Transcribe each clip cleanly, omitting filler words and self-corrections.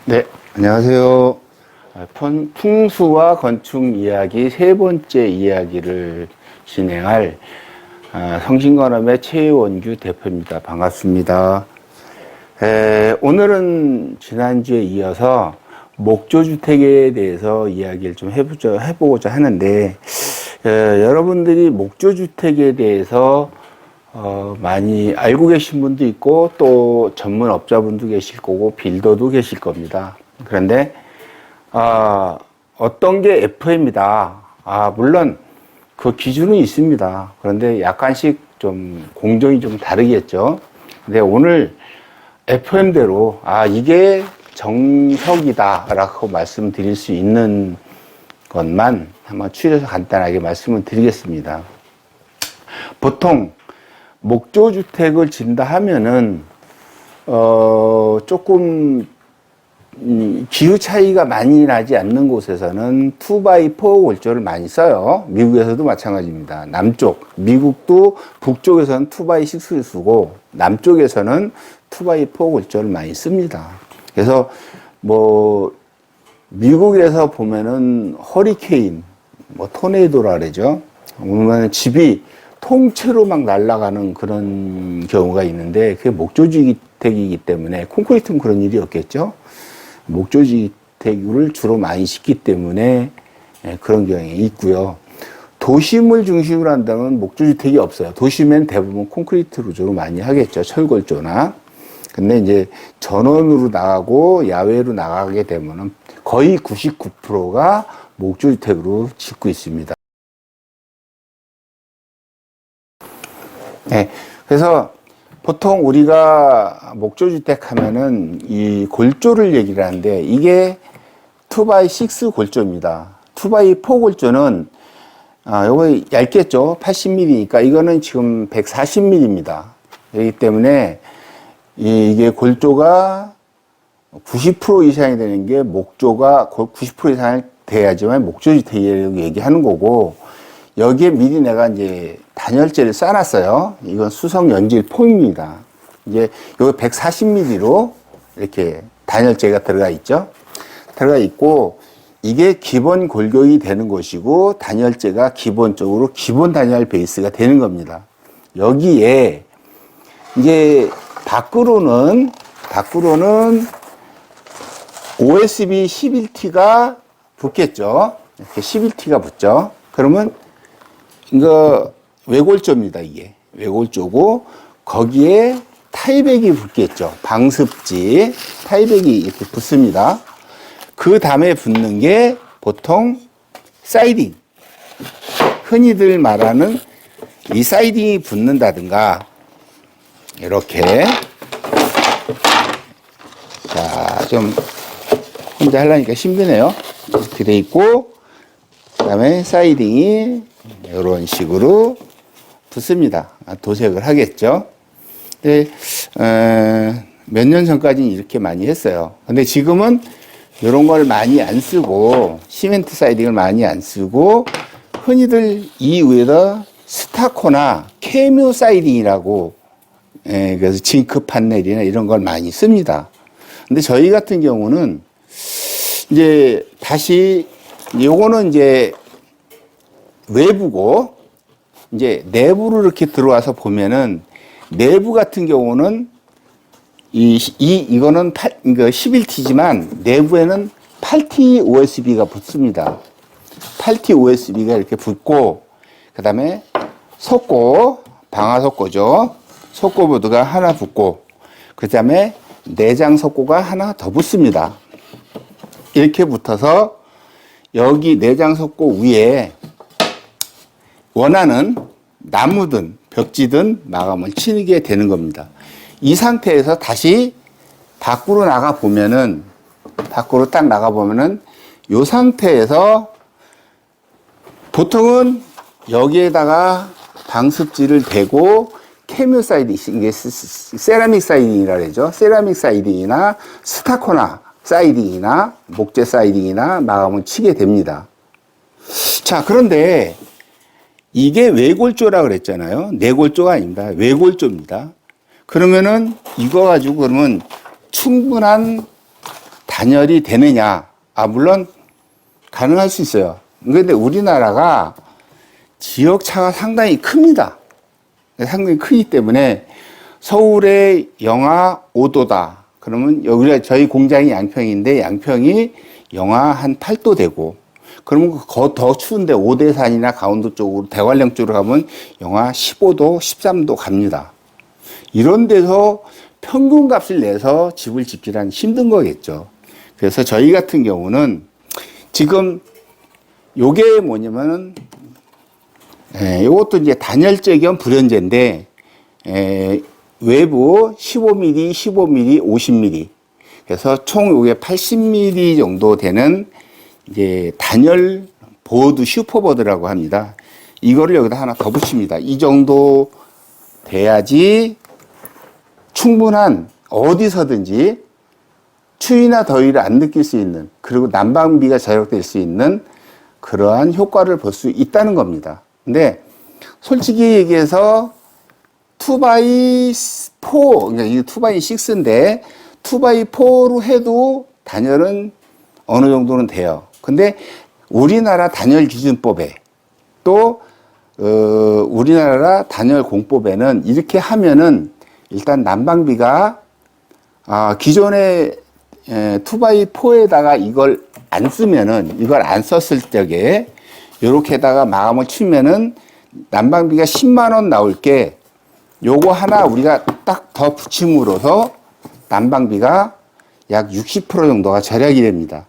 네, 안녕하세요. 풍수와 건축 이야기 세 번째 이야기를 진행할 성신건업의 최원규 대표입니다. 반갑습니다. 오늘은 지난주에 이어서 목조주택에 대해서 이야기를 좀 해보고자 하는데, 여러분들이 목조주택에 대해서 많이 알고 계신 분도 있고 또 전문 업자분도 계실 거고 빌더도 계실 겁니다. 그런데 어떤 게 FM이다. 물론 그 기준은 있습니다. 그런데 약간씩 좀 공정이 좀 다르겠죠. 근데 오늘 FM대로 이게 정석이다라고 말씀드릴 수 있는 것만 한번 추려서 간단하게 말씀을 드리겠습니다. 보통 목조주택을 짓는다 하면은, 조금, 기후 차이가 많이 나지 않는 곳에서는 2x4 골조를 많이 써요. 미국에서도 마찬가지입니다. 남쪽, 미국도 북쪽에서는 2x6를 쓰고, 남쪽에서는 2x4 골조를 많이 씁니다. 그래서, 미국에서 보면은 허리케인, 토네이도라 그러죠. 보면 집이 통째로 막 날아가는 그런 경우가 있는데 그게 목조주택이기 때문에 콘크리트는 그런 일이 없겠죠. 목조주택을 주로 많이 짓기 때문에 그런 경향이 있고요. 도심을 중심으로 한다면 목조주택이 없어요. 도심엔 대부분 콘크리트로 주로 많이 하겠죠. 철골조나. 근데 이제 전원으로 나가고 야외로 나가게 되면은 거의 99%가 목조주택으로 짓고 있습니다. 네. 그래서 보통 우리가 목조주택 하면은 이 골조를 얘기를 하는데 이게 2x6 골조입니다. 2x4 골조는, 요거 얇겠죠? 80mm니까 이거는 지금 140mm입니다. 그렇기 때문에 이게 골조가 90% 이상이 되는 게 목조가 90% 이상 돼야지만 목조주택이라고 얘기하는 거고, 여기에 미리 내가 이제 단열재를 쌓아놨어요. 이건 수성 연질 폼입니다. 이제 여기 140mm로 이렇게 단열재가 들어가 있죠. 들어가 있고, 이게 기본 골격이 되는 것이고, 단열재가 기본적으로 기본 단열 베이스가 되는 겁니다. 여기에 이제 밖으로는 OSB 11T가 붙겠죠. 이렇게 11T가 붙죠. 그러면 이거 외골조입니다. 이게 외골조고, 거기에 타이백이 붙겠죠. 방습지 타이백이 이렇게 붙습니다. 그 다음에 붙는 게 보통 사이딩, 흔히들 말하는 이 사이딩이 붙는다든가 이렇게, 좀 혼자 하려니까 힘드네요. 이렇게 돼 있고, 그 다음에 사이딩이 이런 식으로 붙습니다. 도색을 하겠죠. 근데 몇 년 전까지는 이렇게 많이 했어요. 근데 지금은 이런 걸 많이 안 쓰고, 시멘트 사이딩을 많이 안 쓰고, 흔히들 이 위에다 스타코나 케뮤 사이딩이라고, 그래서 징크 판넬이나 이런 걸 많이 씁니다. 근데 저희 같은 경우는 이제 다시 요거는 이제 외부고, 이제 내부로 이렇게 들어와서 보면은 내부 같은 경우는 이거는 11T지만 내부에는 8T OSB가 붙습니다. 8T OSB가 이렇게 붙고, 그 다음에 속고, 방화속고죠. 속고보드가 하나 붙고, 그 다음에 내장 속고가 하나 더 붙습니다. 이렇게 붙어서 여기 내장 속고 위에 원하는 나무든 벽지든 마감을 치게 되는 겁니다. 이 상태에서 다시 밖으로 나가 보면은, 밖으로 딱 나가 보면은 이 상태에서 보통은 여기에다가 방습지를 대고 케뮤 사이딩, 이게 세라믹 사이딩이라 그러죠. 세라믹 사이딩이나 스타코나 사이딩이나 목재 사이딩이나 마감을 치게 됩니다. 자, 그런데 이게 외골조라 그랬잖아요. 내골조가 아닙니다. 외골조입니다. 그러면은 이거 가지고 그러면 충분한 단열이 되느냐? 물론 가능할 수 있어요. 그런데 우리나라가 지역차가 상당히 큽니다. 상당히 크기 때문에 서울의 영하 5도다. 그러면 여기가 저희 공장이 양평인데 양평이 영하 한 8도 되고, 그러면 더 추운데 오대산이나 강원도 쪽으로 대관령 쪽으로 가면 영하 15도, 13도 갑니다. 이런 데서 평균 값을 내서 집을 짓기란 힘든 거겠죠. 그래서 저희 같은 경우는 지금 요게 뭐냐면은 요것도 이제 단열재 겸 불연재인데 외부 15mm, 15mm, 50mm. 그래서 총 요게 80mm 정도 되는 이제 단열 보드, 슈퍼보드라고 합니다. 이거를 여기다 하나 더 붙입니다. 이 정도 돼야지 충분한 어디서든지 추위나 더위를 안 느낄 수 있는, 그리고 난방비가 절약될 수 있는 그러한 효과를 볼 수 있다는 겁니다. 근데 솔직히 얘기해서 2x4, 그러니까 이게 2x6인데 2x4로 해도 단열은 어느 정도는 돼요. 근데 우리나라 단열 기준법에 또 우리나라 단열 공법에는 이렇게 하면은 일단 난방비가 기존의 2x4에다가 이걸 안 쓰면은, 이걸 안 썼을 적에 요렇게다가 마감을 치면은 난방비가 10만 원 나올 게 요거 하나 우리가 딱 더 붙임으로써 난방비가 약 60% 정도가 절약이 됩니다.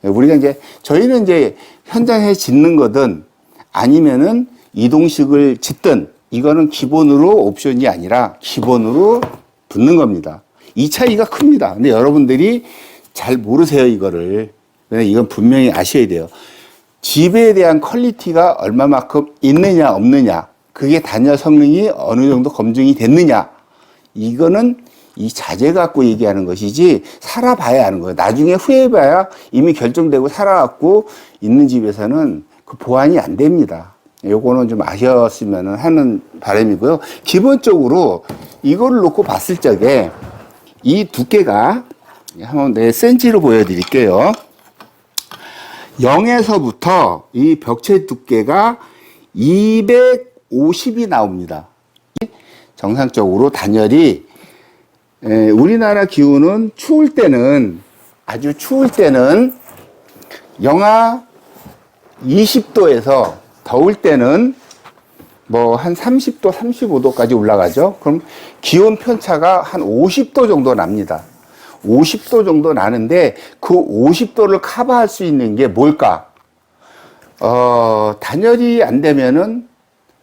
우리가 이제 저희는 이제 현장에 짓는 거든 아니면은 이동식을 짓든 이거는 기본으로 옵션이 아니라 기본으로 붙는 겁니다. 이 차이가 큽니다. 근데 여러분들이 잘 모르세요, 이거를. 근데 이건 분명히 아셔야 돼요. 집에 대한 퀄리티가 얼마만큼 있느냐, 없느냐. 그게 단열 성능이 어느 정도 검증이 됐느냐. 이거는 이 자재 갖고 얘기하는 것이지 살아봐야 하는 거예요. 나중에 후회해봐야 이미 결정되고 살아갖고 있는 집에서는 그 보완이 안 됩니다. 요거는 좀 아셨으면 하는 바람이고요. 기본적으로 이거를 놓고 봤을 적에 이 두께가 한번 내 센치로 보여드릴게요. 0에서부터 이 벽체 두께가 250이 나옵니다. 정상적으로 단열이 우리나라 기온은 추울 때는, 아주 추울 때는 영하 20도에서 더울 때는 뭐 한 30도, 35도까지 올라가죠. 그럼 기온 편차가 한 50도 정도 납니다. 50도 정도 나는데 그 50도를 커버할 수 있는 게 뭘까? 단열이 안 되면은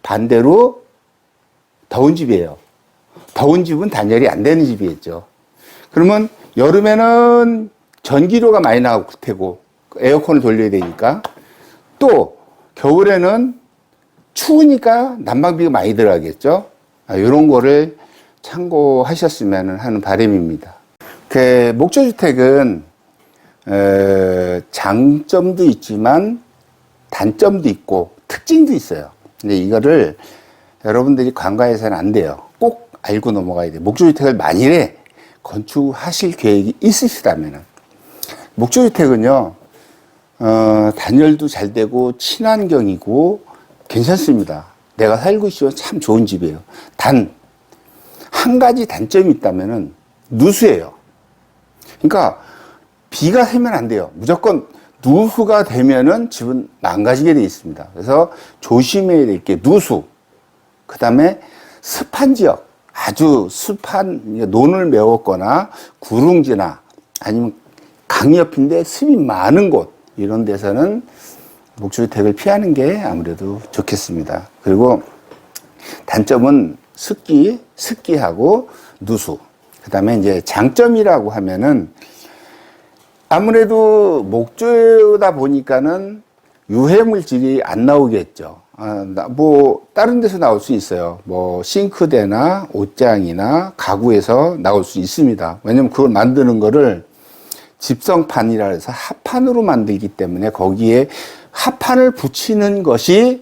반대로 더운 집이에요. 더운 집은 단열이 안 되는 집이겠죠. 그러면 여름에는 전기료가 많이 나올 테고 에어컨을 돌려야 되니까, 또 겨울에는 추우니까 난방비가 많이 들어가겠죠. 이런 거를 참고하셨으면 하는 바람입니다. 목조주택은 장점도 있지만 단점도 있고 특징도 있어요. 근데 이거를 여러분들이 간과해서는 안 돼요. 꼭 알고 넘어가야 돼요. 목조주택을 만일에 건축하실 계획이 있으시다면은, 목조주택은요, 단열도 잘 되고 친환경이고 괜찮습니다. 내가 살고 있으면 참 좋은 집이에요. 단 한 가지 단점이 있다면은 누수예요. 그러니까 비가 새면 안 돼요. 무조건 누수가 되면은 집은 망가지게 되어 있습니다. 그래서 조심해야 될 게 누수, 그 다음에 습한 지역, 아주 습한 논을 메웠거나 구릉지나 아니면 강 옆인데 습이 많은 곳, 이런 데서는 목조주택을 피하는 게 아무래도 좋겠습니다. 그리고 단점은 습기하고 누수. 그 다음에 이제 장점이라고 하면은 아무래도 목조다 보니까는 유해물질이 안 나오겠죠. 뭐 다른 데서 나올 수 있어요. 뭐 싱크대나 옷장이나 가구에서 나올 수 있습니다. 왜냐면 그걸 만드는 거를 집성판이라 해서 합판으로 만들기 때문에 거기에 합판을 붙이는 것이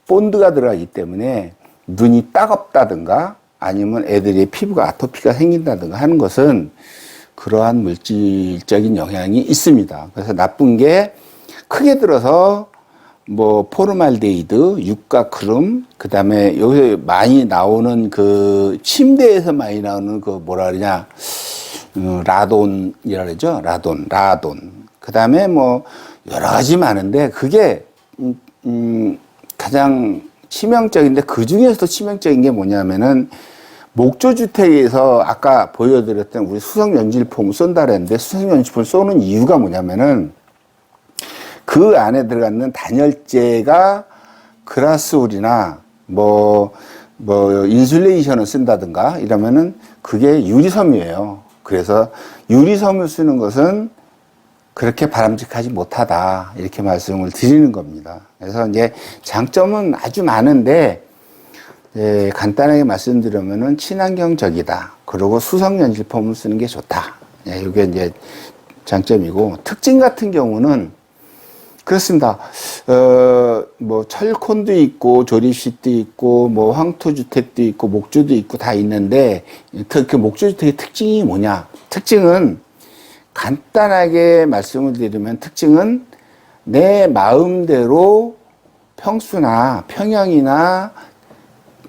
본드가 들어가기 때문에 눈이 따갑다든가 아니면 애들의 피부가 아토피가 생긴다든가 하는 것은 그러한 물질적인 영향이 있습니다. 그래서 나쁜 게 크게 들어서 뭐 포르말데히드, 육가크름, 그다음에 여기서 많이 나오는 그 침대에서 많이 나오는 그 뭐라 그러냐 라돈이라 그러죠. 라돈. 그다음에 뭐 여러 가지 많은데 그게 가장 치명적인데 그 중에서도 치명적인 게 뭐냐면은 목조주택에서 아까 보여드렸던 우리 수성연질폼을 쏜다 그랬는데 수성연질폼을 쏘는 이유가 뭐냐면은 그 안에 들어가는 단열재가 그라스울이나 뭐 인슐레이션을 쓴다든가 이러면은 그게 유리섬유예요. 그래서 유리섬유 쓰는 것은 그렇게 바람직하지 못하다 이렇게 말씀을 드리는 겁니다. 그래서 이제 장점은 아주 많은데 간단하게 말씀드리면은 친환경적이다. 그리고 수성연질폼을 쓰는 게 좋다. 이게 이제 장점이고 특징 같은 경우는 그렇습니다. 뭐 철콘도 있고 조립식도 있고 뭐 황토주택도 있고 목조도 있고 다 있는데 그 목조주택의 특징이 뭐냐? 특징은 간단하게 말씀을 드리면 특징은 내 마음대로 평수나 평형이나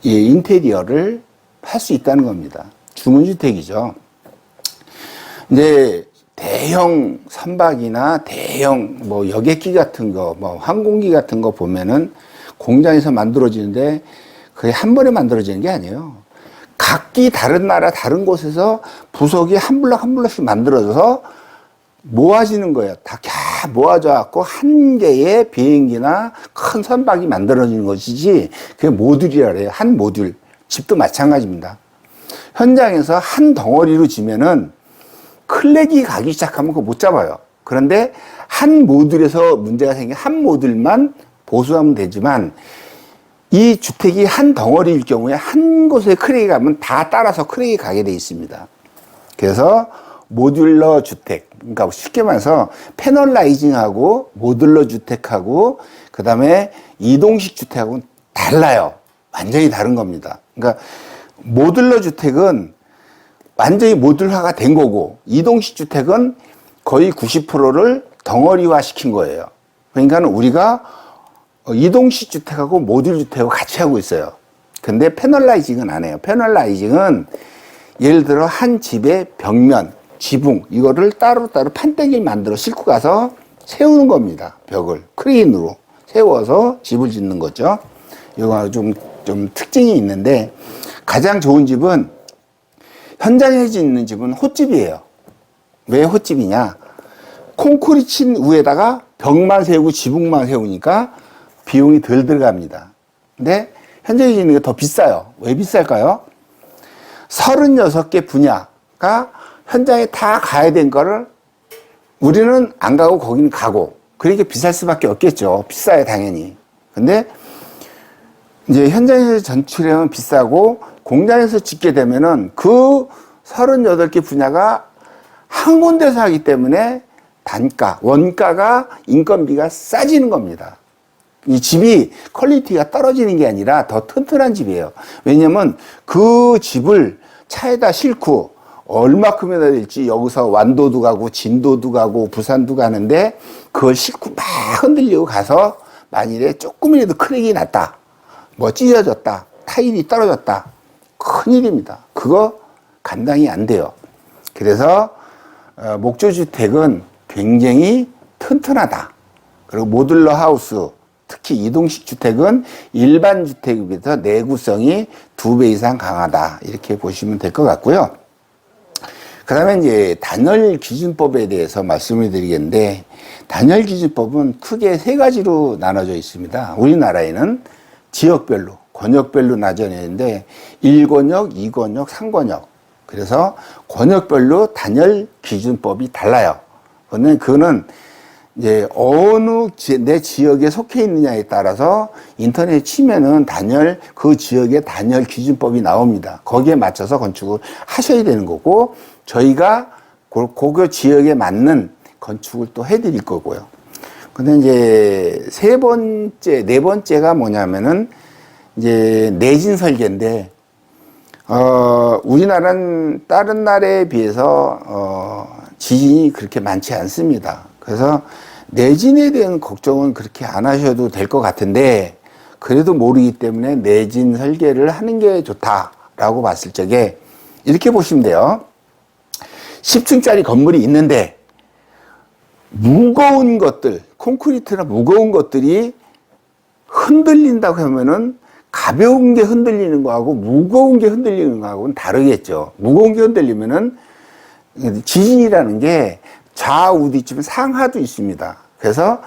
인테리어를 할 수 있다는 겁니다. 주문주택이죠. 이제 대형 선박이나 대형 뭐 여객기 같은 거, 뭐 항공기 같은 거 보면은 공장에서 만들어지는데 그게 한 번에 만들어지는 게 아니에요. 각기 다른 나라 다른 곳에서 부속이 한 블럭 한 블럭씩 만들어져서 모아지는 거예요. 다 모아져 갖고 한 개의 비행기나 큰 선박이 만들어지는 것이지 그게 모듈이라 그래요. 한 모듈. 집도 마찬가지입니다. 현장에서 한 덩어리로 지면은 클렉이 가기 시작하면 그거 못 잡아요. 그런데 한 모듈에서 문제가 생긴 한 모듈만 보수하면 되지만 이 주택이 한 덩어리일 경우에 한 곳에 크랙이 가면 다 따라서 크랙이 가게 돼 있습니다. 그래서 모듈러 주택, 그러니까 쉽게 말해서 패널라이징하고 모듈러 주택하고 그 다음에 이동식 주택하고는 달라요. 완전히 다른 겁니다. 그러니까 모듈러 주택은 완전히 모듈화가 된 거고 이동식 주택은 거의 90%를 덩어리화 시킨 거예요. 그러니까 우리가 이동식 주택하고 모듈 주택하고 같이 하고 있어요. 근데 패널라이징은 안 해요. 패널라이징은 예를 들어 한 집의 벽면, 지붕 이거를 따로따로 판때기를 만들어 싣고 가서 세우는 겁니다. 벽을 크레인으로 세워서 집을 짓는 거죠. 이거 좀 특징이 있는데 가장 좋은 집은 현장에 짓는 집은 홑집이에요. 왜 홑집이냐? 콘크리트 친 위에다가 벽만 세우고 지붕만 세우니까 비용이 덜 들어갑니다. 근데 현장에 짓는 게 더 비싸요. 왜 비쌀까요? 36개 분야가 현장에 다 가야 된 거를 우리는 안 가고 거기는 가고 그러니까 비쌀 수밖에 없겠죠. 비싸요 당연히. 근데 이제 현장에서 전출하면 비싸고 공장에서 짓게 되면은 그 38개 분야가 한 군데서 하기 때문에 단가, 원가가 인건비가 싸지는 겁니다. 이 집이 퀄리티가 떨어지는 게 아니라 더 튼튼한 집이에요. 왜냐면 그 집을 차에다 싣고 얼마큼이나 될지 여기서 완도도 가고 진도도 가고 부산도 가는데 그걸 싣고 막 흔들리고 가서 만일에 조금이라도 크랙이 났다. 뭐 찢어졌다. 타일이 떨어졌다. 큰일입니다. 그거 감당이 안 돼요. 그래서 목조주택은 굉장히 튼튼하다. 그리고 모듈러 하우스, 특히 이동식 주택은 일반 주택에 비해서 내구성이 2배 이상 강하다. 이렇게 보시면 될 것 같고요. 그 다음에 이제 단열 기준법에 대해서 말씀을 드리겠는데, 단열 기준법은 크게 3가지로 나눠져 있습니다. 우리나라에는 지역별로, 권역별로 나뉘는데 1권역, 2권역, 3권역. 그래서 권역별로 단열 기준법이 달라요. 그거는 이제 어느 내 지역에 속해 있느냐에 따라서 인터넷에 치면은 그 지역의 단열 기준법이 나옵니다. 거기에 맞춰서 건축을 하셔야 되는 거고, 저희가 그 지역에 맞는 건축을 또 해드릴 거고요. 근데 이제 네 번째가 뭐냐면은 이제 내진 설계인데, 우리나라는 다른 나라에 비해서 지진이 그렇게 많지 않습니다. 그래서 내진에 대한 걱정은 그렇게 안 하셔도 될 것 같은데, 그래도 모르기 때문에 내진 설계를 하는 게 좋다라고 봤을 적에 이렇게 보시면 돼요. 10층짜리 건물이 있는데 무거운 것들, 콘크리트나 무거운 것들이 흔들린다고 하면은 가벼운 게 흔들리는 거하고 무거운 게 흔들리는 거하고는 다르겠죠. 무거운 게 흔들리면은 지진이라는 게 좌우도 있지만 상하도 있습니다. 그래서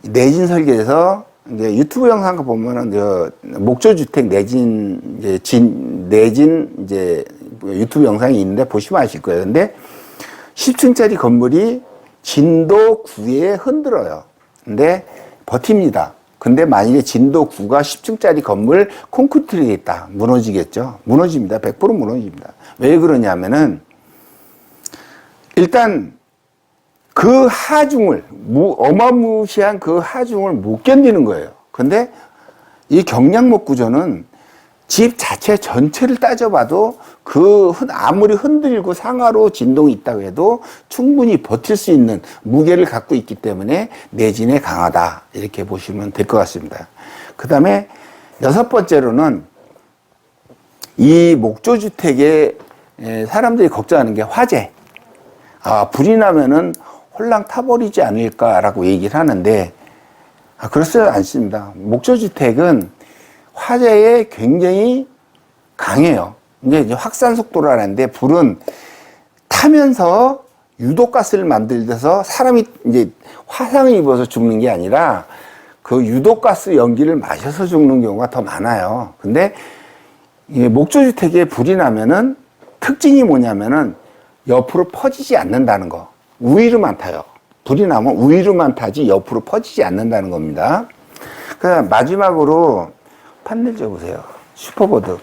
내진 설계에서 이제 유튜브 영상 보면은 목조주택 내진 이제 유튜브 영상이 있는데 보시면 아실 거예요. 근데 10층짜리 건물이 진도 9에 흔들어요. 근데 버팁니다. 근데 만약에 진도 9가 10층짜리 건물 콘크리트에 있다. 무너지겠죠. 무너집니다. 100% 무너집니다. 왜 그러냐면은 일단 그 하중을, 어마무시한 그 하중을 못 견디는 거예요. 근데 이 경량목 구조는 집 자체 전체를 따져봐도 아무리 흔들고 상하로 진동이 있다고 해도 충분히 버틸 수 있는 무게를 갖고 있기 때문에 내진에 강하다. 이렇게 보시면 될 것 같습니다. 그 다음에 6번째로는 이 목조주택에 사람들이 걱정하는 게 화재. 불이 나면은 홀랑 타버리지 않을까라고 얘기를 하는데, 그렇지 않습니다. 목조주택은 화재에 굉장히 강해요. 이제 확산 속도라는데, 불은 타면서 유독가스를 만들어서 사람이 이제 화상을 입어서 죽는 게 아니라 그 유독가스 연기를 마셔서 죽는 경우가 더 많아요. 근데 이 목조주택에 불이 나면은 특징이 뭐냐면은 옆으로 퍼지지 않는다는 거. 우위로만 타요. 불이 나면 우위로만 타지 옆으로 퍼지지 않는다는 겁니다. 그다음 마지막으로 판넬 줘보세요. 슈퍼보드.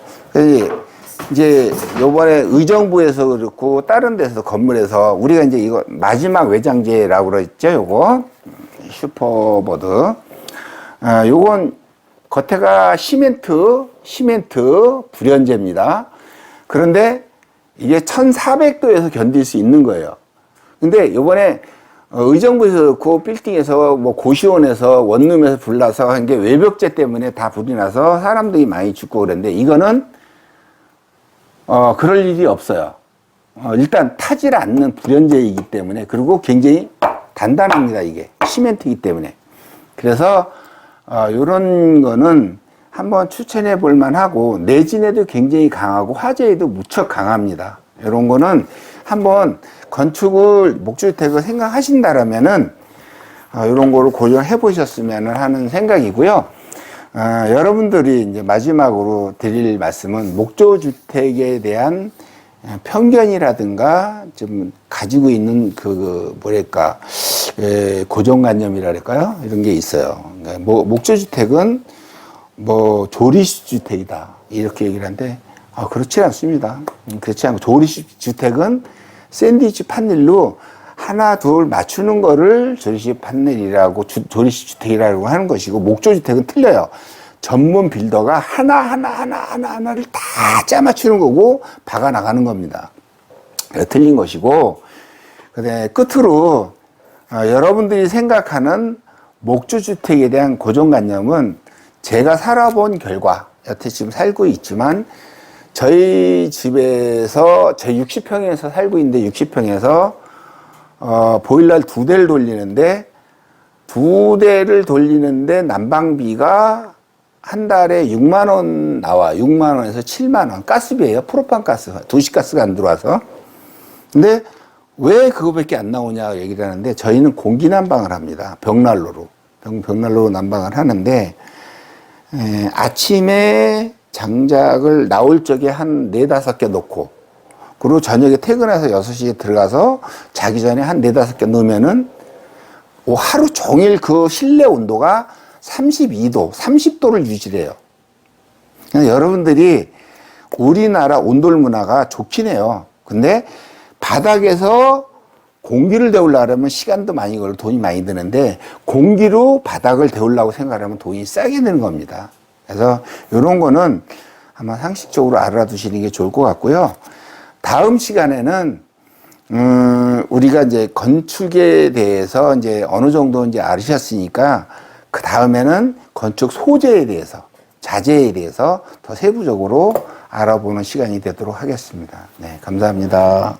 이제 요번에 의정부에서 그렇고 다른 데서 건물에서 우리가 이제 이거 마지막 외장재라고 그랬죠. 요거 슈퍼보드. 요건 겉에가 시멘트 불연재입니다. 그런데 이게 1400도에서 견딜 수 있는 거예요. 근데 요번에 의정부에서 그 빌딩에서 뭐 고시원에서 원룸에서 불나서 한 게 외벽재 때문에 다 불이 나서 사람들이 많이 죽고 그랬는데, 이거는 그럴 일이 없어요. 일단 타질 않는 불연재이기 때문에, 그리고 굉장히 단단합니다. 이게 시멘트이기 때문에. 그래서 요런 거는 한번 추천해 볼 만하고, 내진에도 굉장히 강하고 화재에도 무척 강합니다. 이런 거는 한번 건축을, 목주택을 생각하신다라면은 이런 거를 고려해 보셨으면 하는 생각이고요. 여러분들이 이제 마지막으로 드릴 말씀은 목조주택에 대한 편견이라든가 좀 가지고 있는 뭐랄까, 고정관념이랄까요? 이런 게 있어요. 그러니까 목조주택은 조리식 주택이다. 이렇게 얘기를 하는데, 그렇지 않습니다. 그렇지 않고, 조리식 주택은 샌드위치 판넬로 하나, 둘 맞추는 거를 조리식 판넬이라고, 조리식 주택이라고 하는 것이고, 목조주택은 틀려요. 전문 빌더가 하나를 다 짜맞추는 거고, 박아 나가는 겁니다. 틀린 것이고, 그다음에 끝으로, 여러분들이 생각하는 목조주택에 대한 고정관념은 제가 살아본 결과, 여태 지금 살고 있지만, 저희 집에서, 제 60평에서 살고 있는데, 60평에서, 보일러를 2대를 돌리는데, 2대를 돌리는데, 난방비가 한 달에 6만원 나와. 6만원에서 7만원. 가스비예요. 프로판 가스. 도시가스가 안 들어와서. 근데, 왜 그거밖에 안 나오냐 얘기를 하는데, 저희는 공기 난방을 합니다. 벽난로로. 벽난로로 난방을 하는데, 아침에 장작을 나올 적에 한 4-5개 놓고, 그리고 저녁에 퇴근해서 6시에 들어가서 자기 전에 한 4-5개 넣으면은 하루 종일 그 실내 온도가 32도, 30도를 유지해요. 여러분들이 우리나라 온돌 문화가 좋긴 해요. 근데 바닥에서 공기를 데우려면 시간도 많이 걸리고 돈이 많이 드는데, 공기로 바닥을 데우려고 생각하면 돈이 싸게 드는 겁니다. 그래서 이런 거는 아마 상식적으로 알아두시는 게 좋을 것 같고요. 다음 시간에는 우리가 이제 건축에 대해서 이제 어느 정도 이제 알으셨으니까 그 다음에는 건축 소재에 대해서, 자재에 대해서 더 세부적으로 알아보는 시간이 되도록 하겠습니다. 네, 감사합니다.